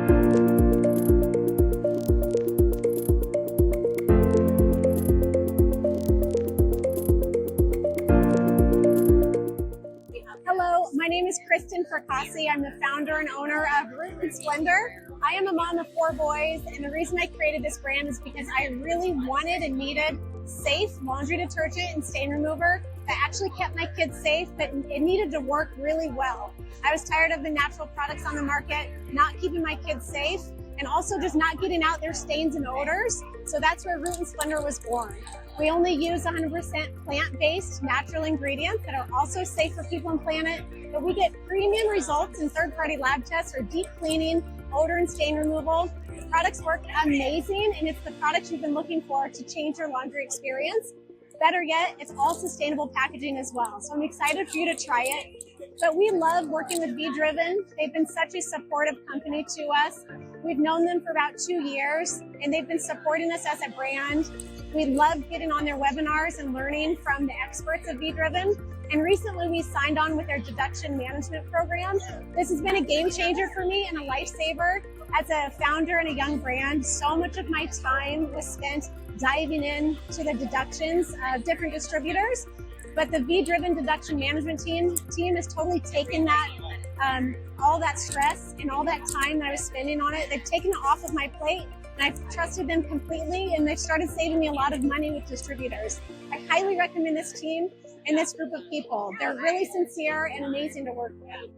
Hello, my name is Kristen Fracassi. I'm the founder and owner of Vdriven Splendor. I am a mom of 4 boys, and the reason I created this brand is because I really wanted and needed safe laundry detergent and stain remover that actually kept my kids safe, but it needed to work really well. I was tired of the natural products on the market not keeping my kids safe, and also just not getting out their stains and odors. So that's where Vdriven Splendor was born. We only use 100% plant-based natural ingredients that are also safe for people and planet, but we get premium results in third-party lab tests for deep cleaning, odor and stain removal. The products work amazing, and it's the products you've been looking for to change your laundry experience. Better yet, it's all sustainable packaging as well. So I'm excited for you to try it. But we love working with Vdriven. They've been such a supportive company to us. We've known them for about 2 years, and they've been supporting us as a brand. We love getting on their webinars and learning from the experts of Vdriven. And recently we signed on with their deduction management program. This has been a game changer for me and a lifesaver. As a founder and a young brand, so much of my time was spent diving into the deductions of different distributors. But the Vdriven Deduction Management team has totally taken that, all that stress and all that time that I was spending on it. They've taken it off of my plate, and I've trusted them completely, and they've started saving me a lot of money with distributors. I highly recommend this team and this group of people. They're really sincere and amazing to work with.